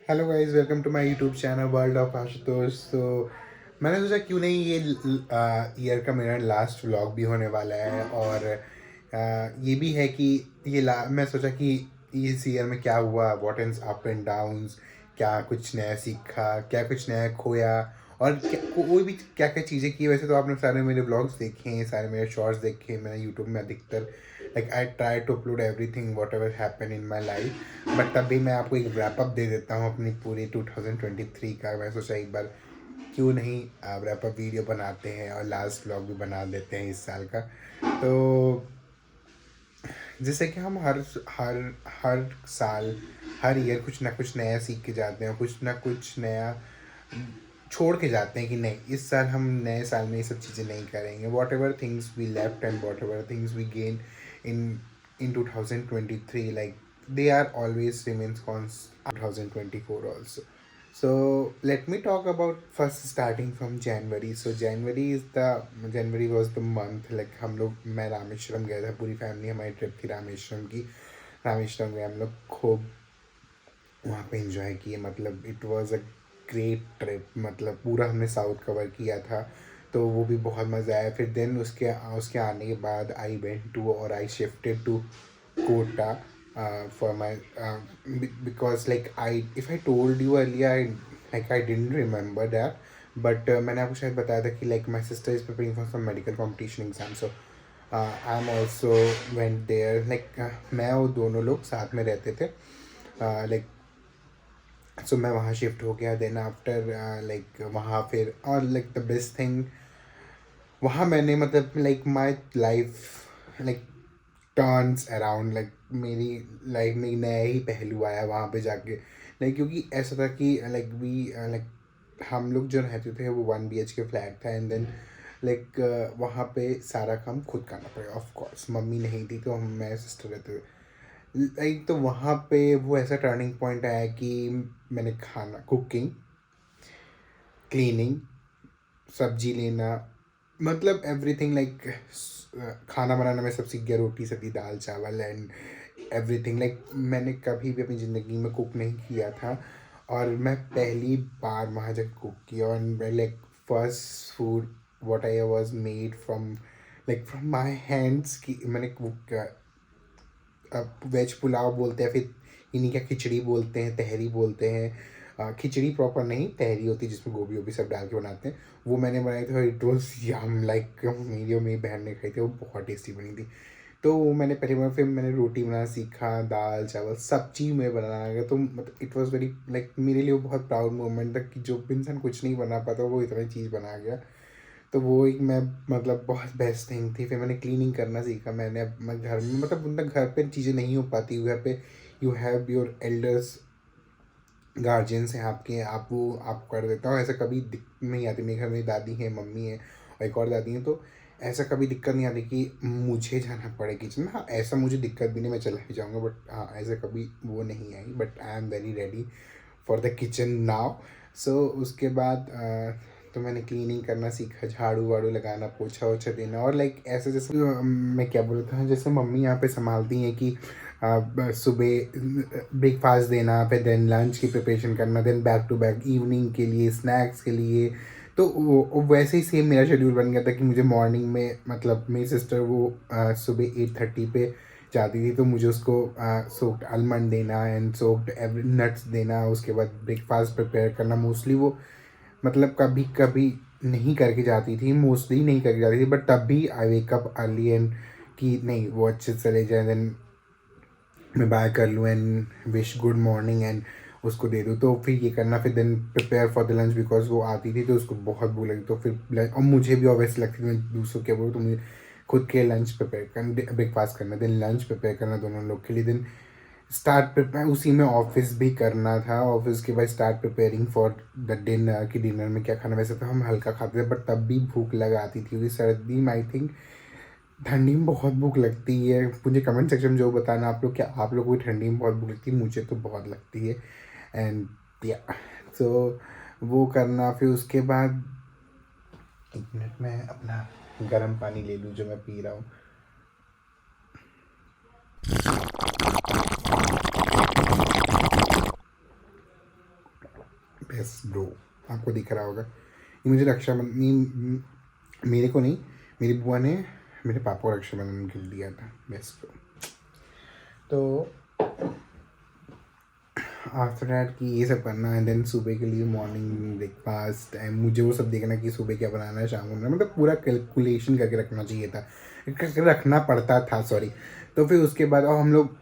Hello guys, welcome to my YouTube channel world of Ashutosh. तो मैंने सोचा क्यों नहीं ये ईयर का मेरा लास्ट व्लॉग भी होने वाला है। और ये भी है कि मैं सोचा कि इस ईयर में क्या हुआ, what and up and downs, क्या कुछ नया सीखा, क्या कुछ नया खोया, और कोई भी क्या क्या चीज़ें की। वैसे तो आपने सारे मेरे व्लॉग्स देखे हैं, सारे मेरे शॉर्ट्स देखे हैं। मैंने यूट्यूब में अधिकतर I try to upload everything whatever happen in my life. But तभी मैं आपको एक रैप अप दे देता हूँ अपनी पूरी 2023 का। मैं सोचा एक बार क्यों नहीं रैप अप वीडियो बनाते हैं और लास्ट व्लॉग भी बना देते हैं इस साल का। तो जैसे कि हम हर हर साल, हर ईयर कुछ ना कुछ नया सीख के जाते हैं, कुछ ना कुछ नया छोड़ के जाते हैं कि नहीं, इस साल हम नए साल में ये सब चीज़ें नहीं करेंगे। Whatever things we left and whatever things we gain in in 2023, like they are always remains constant 2024 also. So let me talk about first starting from January. So January was the month, like मैं रामेश्वरम गया था, पूरी family हमारी trip थी रामेश्वरम की। रामेश्वरम गए हम लोग, खूब वहाँ पे इंजॉय किए। मतलब it was a great trip, मतलब पूरा हमने साउथ कवर किया था, तो वो भी बहुत मज़ा आया। फिर देन उसके उसके आने के बाद आई वेंट टू, और I shifted to Kota for my, because like I if I told you earlier, I didn't remember that. But मैंने आपको शायद बताया था कि like my sister is preparing for some medical competition exam. So I am also went there, like मैं और दोनों लोग साथ में रहते थे। लाइक सो मैं वहाँ शिफ्ट हो गया। देन आफ्टर लाइक वहाँ फिर, और लाइक द बेस्ट थिंग, वहाँ मैंने मतलब like my life like turns around, like मेरी लाइफ में एक नया ही पहलू आया वहाँ पे जाके। लाइक क्योंकि ऐसा था कि लाइक हम लोग जो रहते थे वो 1 BHK फ्लैट था। एंड देन लाइक वहाँ पे सारा काम खुद करना पड़ेगा। ऑफ कोर्स मम्मी नहीं थी, तो हम मैं सिस्टर रहते थे। लाइक तो वहाँ पे वो ऐसा टर्निंग पॉइंट आया कि मैंने खाना, कुकिंग, क्लीनिंग, सब्जी लेना, मतलब एवरीथिंग, लाइक खाना बनाना मैं सब सीख गया। रोटी सब्जी दाल चावल एंड एवरीथिंग। लाइक मैंने कभी भी अपनी ज़िंदगी में कुक नहीं किया था, और मैं पहली बार वहाँ जाकर कुक किया। और like first food what I was made from, like from my hands, की मैंने कुक, वेज पुलाव बोलते हैं, फिर इन्हीं का खिचड़ी बोलते हैं, तहरी बोलते हैं। खिचड़ी प्रॉपर नहीं, तहरी होती है जिसमें गोभी वोभी सब डाल के बनाते हैं। वो मैंने बनाई थी, और इट वॉज यम, लाइक मेरी और मेरी बहन ने खाई थी, वो बहुत टेस्टी बनी थी। तो वो मैंने पहली बार, फिर मैंने रोटी बनाना सीखा, दाल चावल सब चीज़ मैं बनाना आ गया। तो मतलब इट वॉज़ वेरी, लाइक मेरे लिए वो बहुत प्राउड मोमेंट था कि जो इंसान कुछ नहीं बना पाता वो इतना चीज़ बना गया। तो वो एक मैं, मतलब बहुत बेस्ट थिंग थी। फिर मैंने क्लीनिंग करना सीखा। मैं घर में, मतलब उनका घर पे चीज़ें नहीं हो पाती, घर पे you have your elders, guardians हैं आपके, आप वो आप कर देता हूँ। ऐसा कभी दिक्कत नहीं आती। मेरे घर में दादी है, मम्मी है, और एक और दादी है। तो ऐसा कभी दिक्कत नहीं आती कि मुझे जाना पड़े किचन में। हाँ, ऐसा मुझे दिक्कत भी नहीं, मैं चला ही जाऊँगा। बट हाँ, ऐसा कभी वो नहीं आई। But I am very ready for the kitchen now. So उसके बाद तो मैंने क्लीनिंग करना सीखा, झाड़ू वाड़ू लगाना, पोछा वोछा देना। और लाइक ऐसे जैसे मैं क्या बोलता हूँ, जैसे मम्मी यहाँ पे संभालती हैं कि सुबह ब्रेकफास्ट देना, फिर देन लंच की प्रिपरेशन करना, then back to back evening के लिए स्नैक्स के लिए। तो वो वैसे ही सेम मेरा शेड्यूल बन गया था कि मुझे मॉर्निंग में, मतलब मेरी सिस्टर वो सुबह 8:30 पे जाती थी, तो मुझे उसको सोक्ड आलमंड देना एंड सोक्ड एवरी नट्स देना। उसके बाद ब्रेकफास्ट प्रिपेयर करना। मोस्टली वो, मतलब कभी कभी नहीं करके जाती थी, मोस्टली नहीं करके जाती थी, बट तब भी आई वेक अप अर्ली एंड कि नहीं वो अच्छे से चले जाए, देन मैं बाय कर लूँ and wish good morning and उसको दे दूँ। तो फिर ये करना, फिर then prepare for the lunch, because वो आती थी तो उसको बहुत भूख लगी। तो फिर लंच, और मुझे भी ऑब्वियसली लगती थी, मैं दूसरों क्या बोलूँ, तो मुझे खुद के लंच प्रिपेयर करना, ब्रेकफास्ट करना, देन लंच प्रिपेयर करना दोनों लोग के लिए। देन स्टार्ट प्रिपेयर, उसी में ऑफिस भी करना था। ऑफिस के बाद start preparing for the dinner, कि डिनर में क्या खाना। वैसे तो हम हल्का खाते थे, बट तब भी भूख लगाती थी, क्योंकि सर्दी में आई थिंक, ठंडी में बहुत भूख लगती है। मुझे कमेंट सेक्शन में जो बताना, आप लोग क्या, आप लोग को ठंडी में बहुत भूख लगती है? मुझे तो बहुत लगती है। एंड या, सो वो करना। फिर उसके बाद 1 मिनट में अपना गर्म पानी ले लूँ जो मैं पी रहा हूँ। यस ब्रो, आपको दिख रहा होगा ये मुझे रक्षाबंधन, मेरे को नहीं, मेरी बुआ ने मेरे पापा को रक्षाबंधन गिफ्ट दिया था। Best bro. तो आफ्टर दैट कि ये सब करना एंड देन सुबह के लिए मॉर्निंग ब्रेकफास्ट एंड मुझे वो सब देखना कि सुबह क्या बनाना है, शाम को बनाना, मतलब पूरा कैलकुलेशन करके रखना चाहिए था, रखना पड़ता था, सॉरी। तो फिर उसके बाद और हम लोग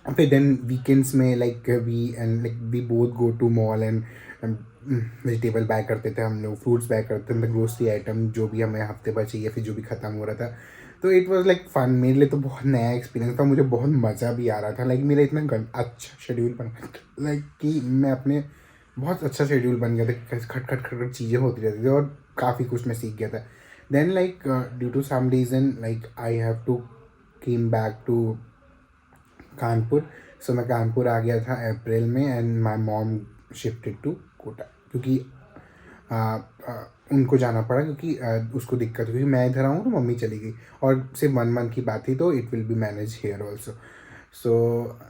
फिर देन वीकेंड्स में like we both go to mall and vegetable buy करते थे, हम लोग फ्रूट्स बाय करते थे, ग्रोसरी आइटम जो भी हमें हफ्ते भर चाहिए फिर जो भी ख़त्म हो रहा था। तो इट वाज लाइक फन, मेरे लिए तो बहुत नया एक्सपीरियंस था, मुझे बहुत मज़ा भी आ रहा था। लाइक मेरा इतना अच्छा शेड्यूल बन लाइक कि मैं अपने बहुत अच्छा शेड्यूल बन गया था, खट खट खट खट चीज़ें होती रहती थी और काफ़ी कुछ मैं सीख गया था। Then like due to some reason like I have to came back to Kanpur. So मैं कानपुर आ गया था अप्रैल में and my mom shifted to Kota, क्योंकि आ, आ, उनको जाना पड़ा, क्योंकि उसको दिक्कत हुई, मैं इधर आऊँ तो मम्मी चली गई और सिर्फ 1 मंथ की बात थी, तो it will be manage here also. So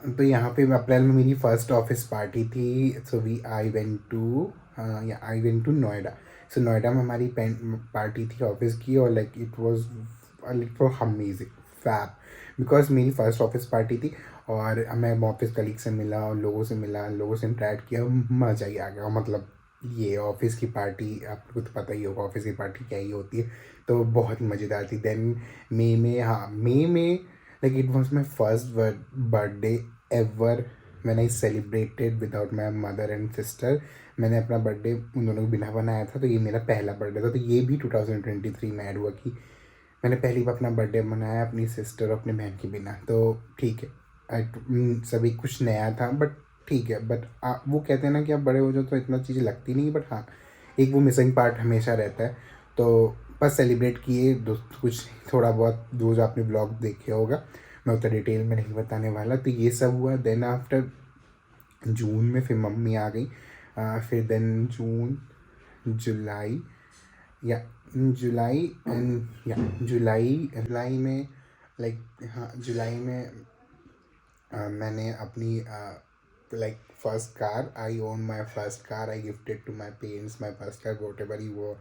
तो यहाँ पे अप्रैल में मेरी फर्स्ट ऑफिस पार्टी थी। So we I went to Noida. So Noida में हमारी पार्टी थी ऑफिस की, और like it was amazing fab, because मेरी फर्स्ट ऑफिस पार्टी थी और मैं ऑफिस कलीग से मिला और लोगों से इंटरेक्ट किया, मज़ा ही आ गया। मतलब ये ऑफिस की पार्टी आपको तो पता ही होगा, ऑफिस की पार्टी क्या ही होती है, तो बहुत ही मज़ेदार थी। देन मई में like it was my first birthday ever man I celebrated without my mother and sister. मैंने अपना बर्थडे उन दोनों को बिना बनाया था, तो ये मेरा पहला बर्थडे था। तो ये भी 2023 में ऐड हुआ कि मैंने पहली बार अपना बर्थडे मनाया अपनी सिस्टर और अपने बहन के बिना। तो ठीक है, सभी कुछ नया था, बट ठीक है। बट वो कहते हैं ना कि आप बड़े हो जाओ तो इतना चीज़ें लगती नहीं, बट हाँ एक वो मिसिंग पार्ट हमेशा रहता है। तो बस सेलिब्रेट किए दोस्त, कुछ थोड़ा बहुत जो आपने ब्लॉग देखे होगा, मैं उतना डिटेल में नहीं बताने वाला। तो ये सब हुआ। देन आफ्टर जून में फिर मम्मी आ गई। फिर देन जून, जुलाई, या जुलाई एंड या जुलाई में लाइक हाँ जुलाई में मैंने अपनी like first car, I own my first car, I gifted to my parents my first car, whatever you वो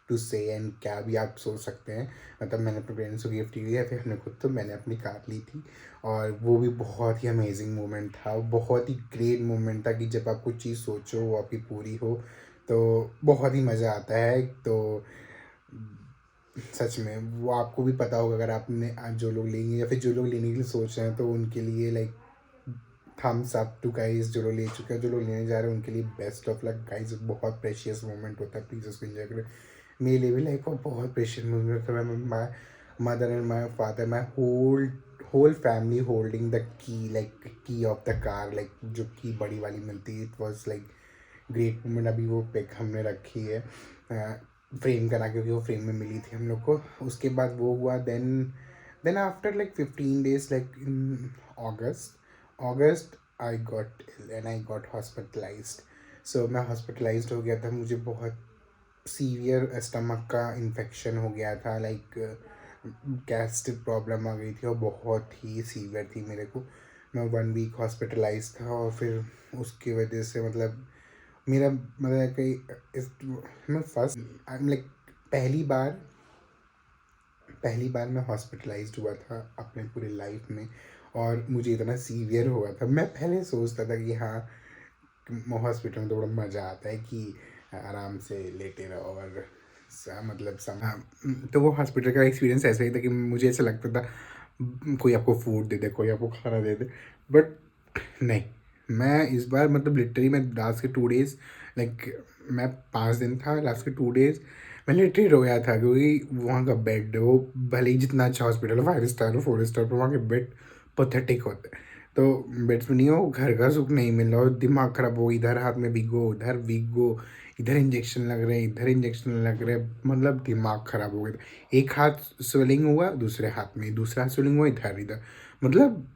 टू से एंड क्या भी आप सोच सकते हैं। मतलब मैंने अपने पेरेंट्स को गिफ्ट दी है, फिर हमने खुद तो मैंने अपनी कार ली थी। और वो भी बहुत ही अमेजिंग मोमेंट था, बहुत ही ग्रेट मोमेंट था कि जब आप कुछ चीज़ सोचो वो आपकी पूरी हो, तो बहुत ही मज़ा आता है। तो सच में वो आपको भी पता होगा, अगर आपने आज जो लोग लेंगे या फिर जो लोग लेने के लिए सोच रहे हैं, तो उनके लिए like thumbs up to guys. जो लोग ले चुके हैं, जो लोग लेने जा रहे हैं, उनके लिए बेस्ट ऑफ लक गाइज। बहुत प्रेशियस मोमेंट होता है, प्लीज़ उसको एंजॉय करें। मेरे लिए भी लाइफ का बहुत प्रेशियस मोमेंट होता है। My mother and my father, my whole family holding the key, like key of the car, like जो की बड़ी वाली मिलती है। It was like great moment. अभी वो पिक हमने रखी है फ्रेम करा, क्योंकि वो फ्रेम में मिली थी हम लोग को। उसके बाद वो हुआ। Then after like 15 days, like in August I got ill and I got hospitalised. So मैं हॉस्पिटलाइज्ड हो गया था, मुझे बहुत सीवियर स्टमक का इन्फेक्शन हो गया था, लाइक गैस्ट्रिक प्रॉब्लम आ गई थी और बहुत ही सीवियर थी मेरे को। मैं 1 week हॉस्पिटलाइज था और फिर उसकी वजह से मतलब मेरा मतलब कि मैं फर्स्ट लाइक पहली बार मैं हॉस्पिटलाइज्ड हुआ था अपने पूरे लाइफ में, और मुझे इतना सीवियर हुआ था। मैं पहले सोचता था कि हाँ हॉस्पिटल में तो बड़ा मज़ा आता है कि आराम से लेटे रहो और मतलब तो वो हॉस्पिटल का एक्सपीरियंस ऐसा ही था कि मुझे ऐसा लगता था कोई आपको फूड दे दे, कोई आपको खाना दे दे। बट नहीं, मैं इस बार मतलब लिटरली मैं लास्ट के 2 days लाइक मैं 5 दिन था, लास्ट के 2 days मैं लिटरली रोया था, क्योंकि वहाँ का बेड वो भले ही जितना अच्छा हॉस्पिटल हो, 5 स्टार हो 4 स्टार, पर वहाँ के बेड पथेटिक होते हैं। तो बेड्स में नहीं हो, घर का सुख नहीं मिल रहा, और दिमाग खराब हो, इधर हाथ में भिगो उधर भिगो, इधर इंजेक्शन लग रहे इधर इंजेक्शन लग रहे, मतलब दिमाग खराब हो गया था। एक हाथ स्वेलिंग हुआ दूसरे हाथ में, दूसरा हाथ स्वेलिंग हुआ इधर, मतलब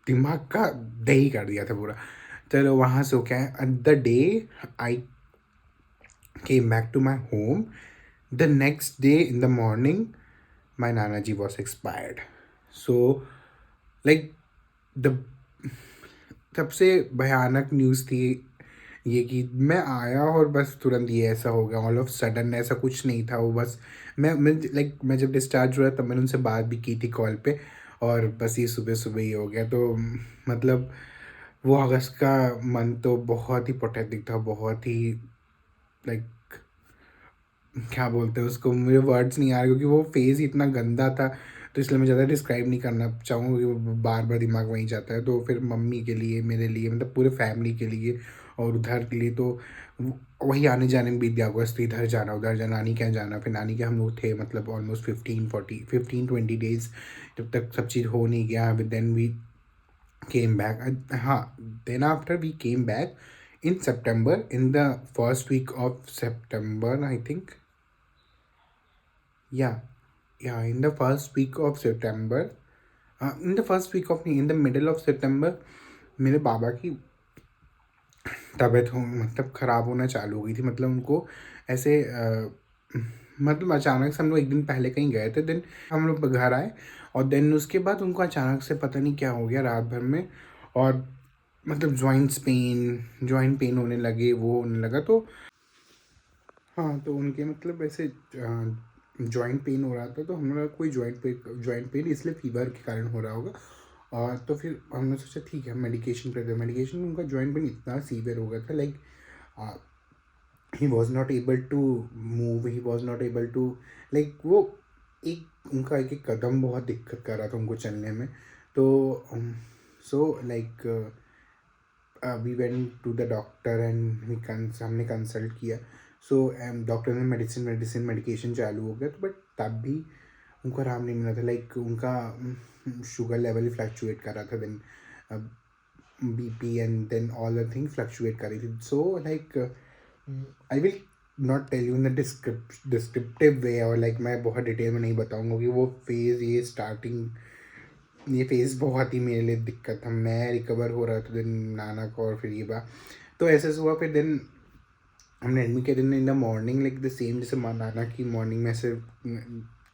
दिमाग का दही कर दिया था पूरा। चलो वहाँ से हो क्या है, the day I came back to my home, the next day in the morning my नाना ji was expired. So like the सबसे भयानक न्यूज़ थी ये कि मैं आया और बस तुरंत ये ऐसा हो गया, ऑल ऑफ सडन, ऐसा कुछ नहीं था। वो बस मैं जब डिस्चार्ज हुआ तब मैंने उनसे बात भी की थी कॉल पे, और बस ये सुबह सुबह ही हो गया। तो मतलब वो अगस्त का मंथ तो बहुत ही पैथेटिक था, बहुत ही लाइक क्या बोलते हैं उसको, मुझे वर्ड्स नहीं आ रहे क्योंकि वो फेज़ ही इतना गंदा था। तो इसलिए मैं ज़्यादा डिस्क्राइब नहीं करना चाहूँगा क्योंकि वो बार बार दिमाग वहीं जाता है। तो फिर मम्मी के लिए, मेरे लिए, मतलब पूरे फैमिली के लिए और उधर के लिए तो वही आने जाने में बीत गया अगस्त। इधर जाना उधर जाना, नानी के यहाँ जाना, फिर नानी के हम लोग थे मतलब ऑलमोस्ट 15-20 डेज़, जब तक सब चीज़ हो नहीं गया। देन वी केम बैक, हाँ, then after we came back in September, in the first week of September, I think. Yeah, yeah, in the first week of September, in the first week of, in the middle of September, मेरे बाबा की तबीयत हो मतलब ख़राब होना चालू हो गई थी। मतलब उनको ऐसे मतलब अचानक से हम लोग एक दिन पहले कहीं गए थे, देन हम लोग घर आए और देन उसके बाद उनको अचानक से पता नहीं क्या हो गया रात भर में, और मतलब जॉइंट पेन होने लगे, वो होने लगा। तो हाँ, तो उनके मतलब ऐसे जॉइंट पेन हो रहा था, तो हमारा कोई जॉइंट पेन इसलिए फीवर के कारण हो रहा होगा। और तो फिर हमने सोचा ठीक है मेडिकेशन कर दो। मेडिकेशन, उनका जॉइंट पेन इतना सीवियर हो गया था, like he was not able to move, he was not able to, like वो उनका एक एक कदम बहुत दिक्कत कर रहा था उनको चलने में। तो so like we went to the doctor and हमने कंसल्ट किया। सो डॉक्टर ने मेडिकेशन चालू हो गया, तो बट तब भी उनको आराम नहीं मिला था। लाइक उनका शुगर लेवल ही फ्लक्चुएट कर रहा था, then BP and then all the thing fluctuate कर रही थी। So like I will not tell you in the descriptive way, और लाइक मैं बहुत डिटेल में नहीं बताऊंगा कि वो फेज़, ये फेज़ बहुत ही मेरे लिए दिक्कत था। मैं रिकवर हो रहा था देन नाना को, और फिर ये बात तो ऐसे हुआ। फिर देन हमने एडमिट किया, दिन इन the morning, like the same जैसे नाना की मॉर्निंग में ऐसे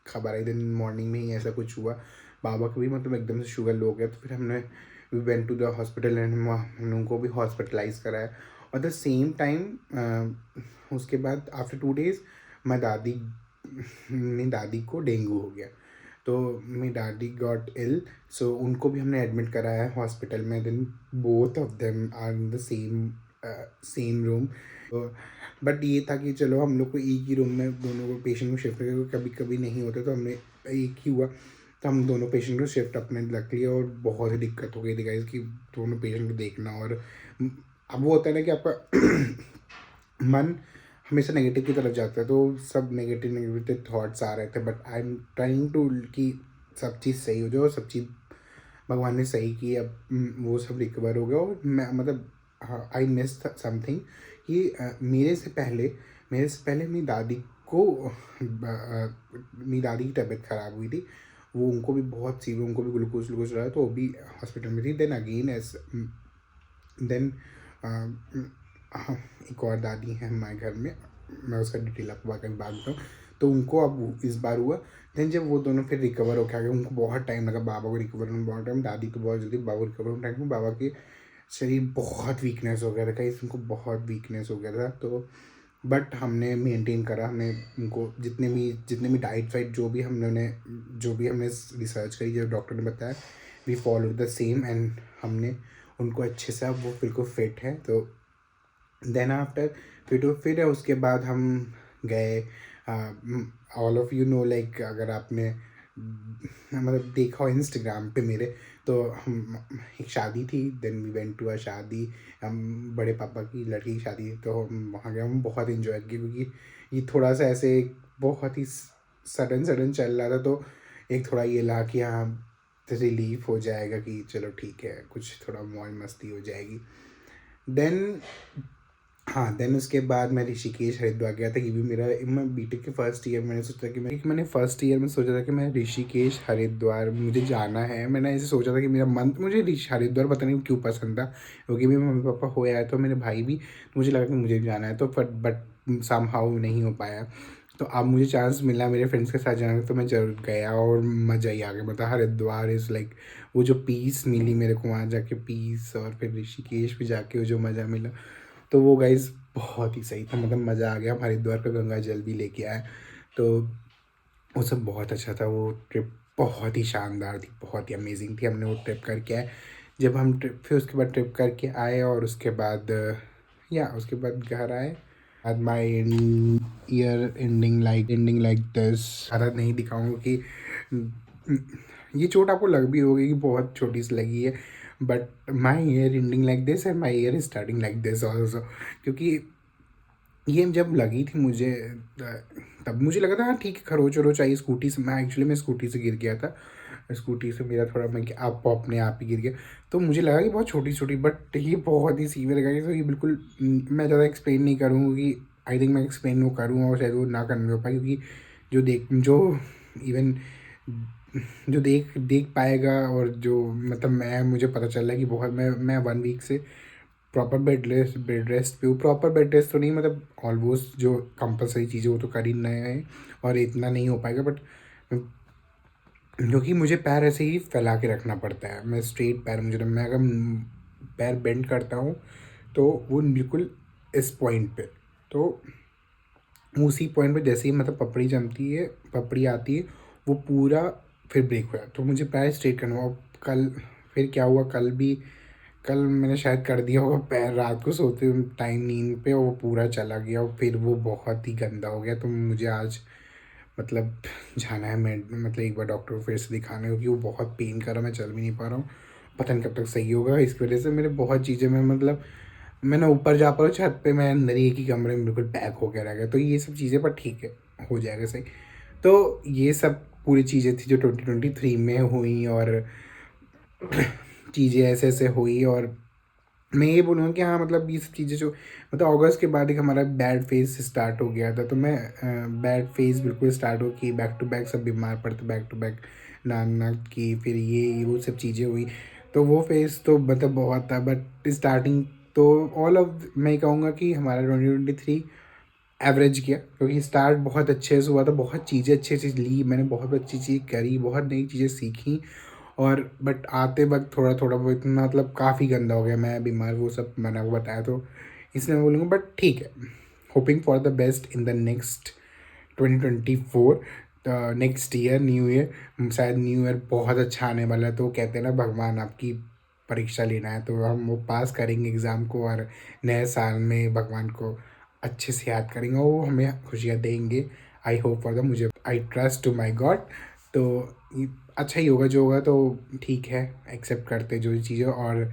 खबर आई, दिन मॉर्निंग में ही ऐसा कुछ हुआ। बाबा को भी मतलब एकदम से शुगर लो हो गया। तो फिर हमने we went to the hospital and हमने उनको भी हॉस्पिटलाइज कराया। और द सेम टाइम उसके बाद आफ्टर 2 days मेरी दादी को डेंगू हो गया। तो मेरी दादी गॉट इल, सो उनको भी हमने एडमिट कराया है हॉस्पिटल में। Then both of them are in the same room. But ये था कि चलो हम लोग को एक ही रूम में दोनों को पेशेंट को शिफ्ट करके, कभी कभी नहीं होता तो हमने एक ही हुआ, तो हम दोनों पेशेंट को शिफ्ट अपने रख लिया। और बहुत ही दिक्कत हो गई थी गाइस कि दोनों पेशेंट को देखना। और अब वो होता है ना कि आपका मन हमेशा नेगेटिव की तरफ जाता है, तो सब नेगेटिव थॉट्स आ रहे थे। But I am trying to कि सब चीज़ सही हो जाए, और सब चीज़ भगवान ने सही की। अब वो सब रिकवर हो गया। और मैं मतलब आई मिस समथिंग कि मेरे से पहले मेरी दादी की तबीयत ख़राब हुई थी। वो उनको भी बहुत सीवियर, उनको भी ग्लूकोज रहा, तो वो भी हॉस्पिटल में थी। देन अगेन देन एक और दादी है हमारे घर में, मैं उसका डिटेल आपको बाकी बात बताऊँ। तो उनको अब इस बार हुआ। देन जब वो दोनों फिर रिकवर होकर आ गए, उनको बहुत टाइम लगा, बाबा को रिकवर होने में बहुत टाइम, दादी को बहुत जल्दी, बाबा को रिकवर होने टाइम में बाबा के शरीर बहुत वीकनेस हो गया था कहीं, उनको बहुत वीकनेस हो गया था। तो बट हमने मेंटेन करा, हमने उनको जितने भी डाइट वाइट जो भी हमने रिसर्च करी, जो डॉक्टर ने बताया, we follow the same, and हमने उनको अच्छे से, अब वो बिल्कुल फिट है। तो देन आफ्टर फिर है, उसके बाद हम गए। All of you know, like अगर आपने मतलब देखा हो इंस्टाग्राम पे मेरे, तो हम एक शादी थी, then we went to a shaadi. हम बड़े पापा की लड़की की शादी थी, तो हम वहाँ गए। हम बहुत इन्जॉय किए क्योंकि ये थोड़ा सा ऐसे बहुत ही सडन चल रहा था। तो एक थोड़ा ये लगा कि हाँ रिलीफ हो जाएगा कि चलो ठीक है, कुछ थोड़ा मौज मस्ती हो जाएगी। देन हाँ, देन उसके बाद मैं ऋषिकेश हरिद्वार गया था। ये भी मैं बीटेक के फर्स्ट ईयर मैंने सोचा कि मैंने फर्स्ट ईयर में सोचा था कि मैं ऋषिकेश हरिद्वार मुझे जाना है। मैंने ऐसे सोचा था कि मेरा मन, मुझे हरिद्वार पता नहीं क्यों पसंद था, क्योंकि मेरे मम्मी पापा हो आया तो मेरे भाई भी, मुझे लगा कि मुझे भी जाना है। तो बट समहाउ नहीं हो पाया। तो अब मुझे चांस मिला मेरे फ्रेंड्स के साथ जाने का, तो मैं जरूर गया और मज़ा ही आ गया। मतलब हरिद्वार इज़ लाइक, वो जो पीस मिली मेरे को वहाँ जाके, पीस, और फिर ऋषिकेश भी जाके वो जो मज़ा मिला तो वो गाइज़ बहुत ही सही था, मतलब मज़ा आ गया। हम हरिद्वार का गंगा जल भी लेके आए, तो वो सब बहुत अच्छा था। वो ट्रिप बहुत ही शानदार थी, बहुत ही अमेजिंग थी। हमने वो ट्रिप करके आए। जब हम ट्रिप फिर उसके बाद ट्रिप करके आए और उसके बाद उसके बाद घर आए। आज माई ईयर एंडिंग लाइक दिस। ज़्यादा नहीं दिखाऊंगा कि ये चोट आपको लग भी होगी कि बहुत छोटी सी लगी है, but my year ending like this and my year starting like this also. क्योंकि ये जब लगी थी मुझे, तब मुझे लगा था हाँ ठीक है, खरोच वरोच आई स्कूटी से। मैं स्कूटी से गिर गया था। स्कूटी से मेरा थोड़ा मैं आप अपने आप ही गिर गया। तो मुझे लगा कि बहुत छोटी छोटी, बट ये बहुत ही सीवियर लगा। तो ये बिल्कुल मैं ज़्यादा एक्सप्लेन नहीं करूँगा कि आई थिंक मैं एक्सप्लेन वो करूँगा और शायद वो ना करने हो पाए, क्योंकि जो इवन जो देख देख पाएगा और जो मतलब मुझे पता चल रहा है कि बहुत मैं 1 वीक से प्रॉपर बेड रेस्ट पे हूँ। प्रॉपर बेड रेस्ट तो नहीं, मतलब ऑलमोस्ट जो कंपलसरी चीज़ें वो तो कर ही रहे हैं, और इतना नहीं हो पाएगा, बट क्योंकि मुझे पैर ऐसे ही फैला के रखना पड़ता है। मैं स्ट्रेट पैर, मैं अगर पैर बेंड करता हूँ तो वो बिल्कुल इस पॉइंट पे, तो उसी पॉइंट पे जैसे ही मतलब पपड़ी आती है, वो पूरा फिर ब्रेक हो जाता। तो मुझे पैर स्ट्रेट करना हुआ। कल फिर क्या हुआ, कल मैंने शायद कर दिया होगा पैर रात को सोते टाइम नींद पे, और वो पूरा चला गया और फिर वो बहुत ही गंदा हो गया। तो मुझे आज मतलब जाना है, मैं मतलब एक बार डॉक्टर को फिर से दिखाने, क्योंकि वो बहुत पेन कर रहा, मैं चल भी नहीं पा रहा हूँ। पता नहीं कब तक सही होगा। इसकी वजह से मेरे बहुत चीज़ें में मतलब मैं ना ऊपर जा पा रहा हूँ छत पे, मैं अंदर ही एक ही कमरे में बिल्कुल पैक होकर रह गया। तो ये सब चीज़ें, पर ठीक है, हो जाएगा सही। तो ये सब पूरी चीज़ें थी जो 2023 में हुई, और चीज़ें ऐसे ऐसे हुई। और मैं ये बोलूँगा कि हाँ मतलब ये सब चीज़ें जो मतलब अगस्त के बाद एक हमारा बैड फेज स्टार्ट हो गया था। तो मैं बैड फेज बिल्कुल स्टार्ट हो कि बैक टू बैक सब बीमार पड़ते, बैक टू बैक नाक की, फिर ये वो सब चीज़ें हुई। तो वो फेज तो मतलब बहुत था, बट स्टार्टिंग तो ऑल ऑफ मैं कहूँगा कि हमारा 2023 एवरेज किया, क्योंकि स्टार्ट बहुत अच्छे से हुआ था। बहुत चीज़ें अच्छी अच्छी ली मैंने, बहुत अच्छी चीज़ करी, बहुत नई चीज़ें सीखी। और बट आते वक्त थोड़ा थोड़ा वो इतना मतलब काफ़ी गंदा हो गया, मैं बीमार, वो सब मैंने आपको बताया। तो इसलिए मैं बोलूँगा, बट ठीक है, hoping for the best in the next 2024, next year, new year. शायद न्यू ईयर बहुत अच्छा आने वाला है। तो कहते हैं ना, भगवान आपकी परीक्षा लेना है, तो हम वो पास करेंगे एग्ज़ाम को, और नए साल में भगवान को अच्छे से याद करेंगे, और वो हमें खुशियाँ देंगे। आई होप फॉर द मुझे I trust to my God. तो अच्छा ही होगा जो होगा, तो ठीक है, एक्सेप्ट करते जो चीज़ें। और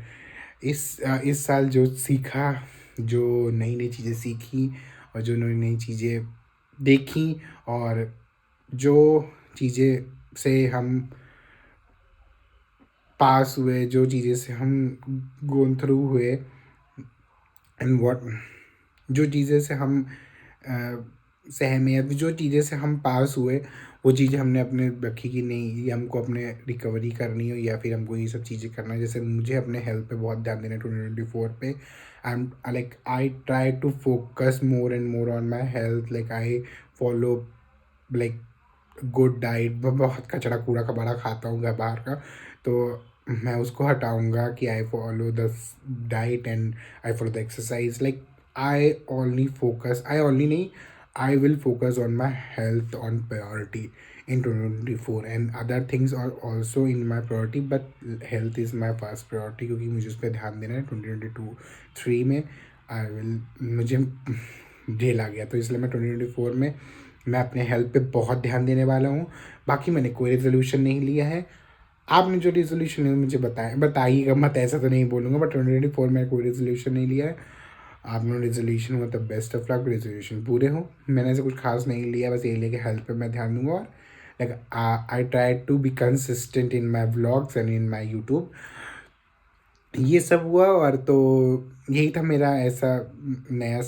इस साल जो सीखा, जो नई नई चीज़ें सीखी, और जो नई नई चीज़ें देखी, और जो चीज़ें से हम पास हुए, जो चीज़ें से हम गोन थ्रू हुए, एंड व्हाट जो चीज़ें से हम सहमे, या जो चीज़ें से हम पास हुए, वो चीज़ें हमने अपने रखी कि नहीं, ये हमको अपने रिकवरी करनी हो, या फिर हमको ये सब चीज़ें करना है। जैसे मुझे अपने हेल्थ पे बहुत ध्यान देना है 2024 पे। I am like I try to focus more and more on my health. Like I follow like good diet. मैं बहुत कचरा कूड़ा कबाड़ा खाता हूँ घर बाहर का, तो मैं उसको हटाऊँगा कि I follow the diet and I follow the exercise. Like I only नहीं, I will focus on my health on priority in 2024, and other things are also in my priority, but health is my first priority, क्योंकि मुझे उस पर ध्यान देना है 2023 में। I will मुझे जेल आ गया, तो इसलिए मैं 2024 में मैं अपने हेल्थ पे बहुत ध्यान देने वाला हूँ। बाकी मैंने कोई रेजोल्यूशन नहीं लिया है। आपने जो रेजोल्यूशन है मुझे बताइएगा मत, ऐसा तो नहीं बोलूँगा, बट 2024 में कोई रेजोल्यूशन नहीं लिया है। आपने रेजोल्यूशन मतलब बेस्ट ऑफ लक, रेजोल्यूशन पूरे हो। मैंने ऐसा कुछ खास नहीं लिया, बस ये लेके हेल्थ पे मैं ध्यान दूंगा। और like I try to be consistent in my vlogs and in my YouTube. ये सब हुआ, और तो यही था मेरा ऐसा नया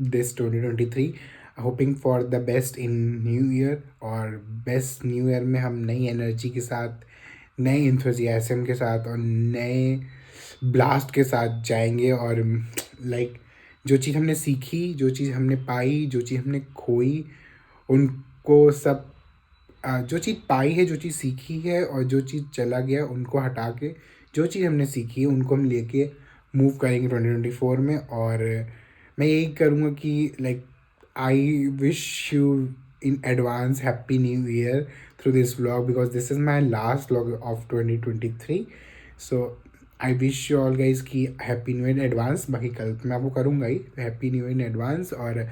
this 2023। Hoping for the best in new year, और बेस्ट न्यू ईयर में हम नई एनर्जी के साथ, नए इंथुजियाज्म के साथ, और नए ब्लास्ट के साथ जाएंगे। और लाइक जो चीज़ हमने सीखी, जो चीज़ हमने पाई, जो चीज़ हमने खोई, उनको सब जो चीज़ पाई है, जो चीज़ सीखी है, और जो चीज़ चला गया उनको हटा के जो चीज़ हमने सीखी है उनको हम लेके मूव करेंगे 2024 में। और मैं यही करूँगा कि like I wish you in advance happy new year through this vlog, because this is my last vlog of 2023. So I wish you all guys की happy new year in advance. बाकी कल मैं आपको करूँगा ही, happy new year in advance. और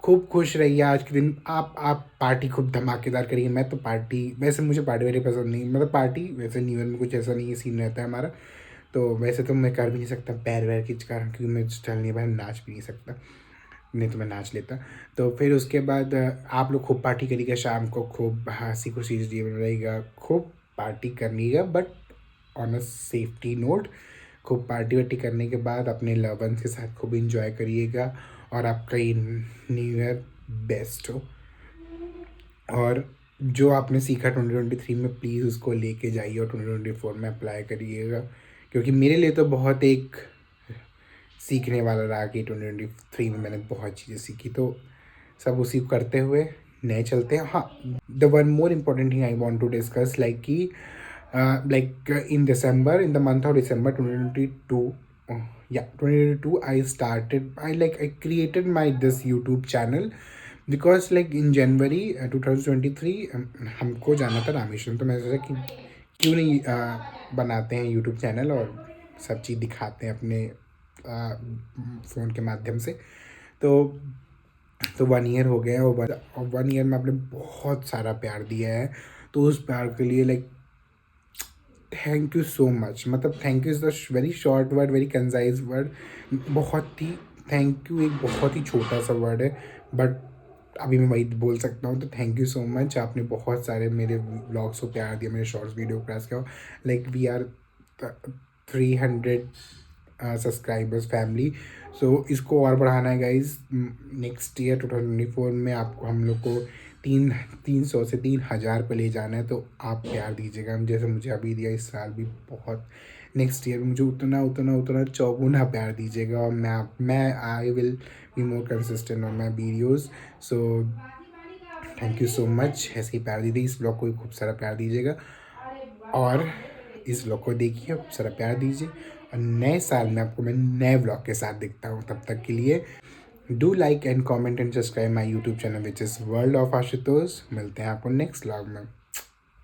खूब खुश रहिए आज के दिन। आप पार्टी खूब धमाकेदार करिए। मैं तो पार्टी, वैसे मुझे पार्टी वार्टी पसंद नहीं, मतलब पार्टी वैसे न्यू ईयर में कुछ ऐसा नहीं है, सीन रहता है हमारा। तो वैसे तो मैं कर भी नहीं सकता पैर वैर खींच कर, क्योंकि मैं चल नहीं पाया, नाच भी नहीं सकता, नहीं तो मैं नाच लेता। तो फिर उसके बाद आप लोग खूब पार्टी करिएगा, शाम को खूब हंसी खुशी जीवन रहेगा, खूब पार्टी करिएगा, but on a safety note. खूब पार्टी वार्टी करने के बाद अपने लव वंस के साथ खूब इंजॉय करिएगा, और आपका ये न्यू ईयर बेस्ट हो। और जो आपने सीखा 2023 में, प्लीज़ उसको लेके जाइए और 2024 में अप्लाई करिएगा, क्योंकि मेरे लिए तो बहुत एक सीखने वाला रहा कि 2023 में मैंने बहुत चीज़ें सीखी। तो सब उसी को करते हुए नए चलते हैं। हाँ, the one more important thing I want to discuss, like कि like in December, in the month of December 2022, yeah 2022, I created my this YouTube channel, because like in January 2023 हमको जाना था रामेश्वरम। तो मैंने सोचा कि क्यों नहीं बनाते हैं यूट्यूब चैनल और सब चीज़ दिखाते हैं अपने फ़ोन के माध्यम से। तो 1 ईयर हो गया है, और 1 ईयर में आपने बहुत सारा प्यार दिया है। तो उस प्यार के लिए like thank you so much. मतलब thank you is the very short word, very concise word. बहुत ही थैंक यू एक बहुत ही छोटा सा वर्ड है, बट अभी मैं वही बोल सकता हूँ। तो थैंक यू सो मच। आपने बहुत सारे मेरे व्लॉग्स को प्यार दिया, मेरे शॉर्ट्स वीडियो को प्यार किया। Like we are 300 subscribers family. So इसको और बढ़ाना है गाइज। नेक्स्ट ईयर 2024 में आपको हम लोग को 300 से 3000 पे ले जाना है। तो आप प्यार दीजिएगा, जैसे मुझे अभी दिया, इस साल भी बहुत। नेक्स्ट ईयर मुझे उतना चौगुना प्यार दीजिएगा, और मैं I will be more consistent on my videos. So thank you so much. ऐसे ही प्यार दीजिए, इस ब्लॉग को भी खूब सारा प्यार दीजिएगा, और इस ब्लॉग को देखिए, खूब सारा प्यार दीजिए। और नए साल में आपको मैं नए ब्लॉग के साथ दिखता हूँ। तब तक के लिए do like and comment and subscribe my YouTube channel which is world of Ashutosh. मिलते हैं आपको नेक्स्ट ब्लॉग में।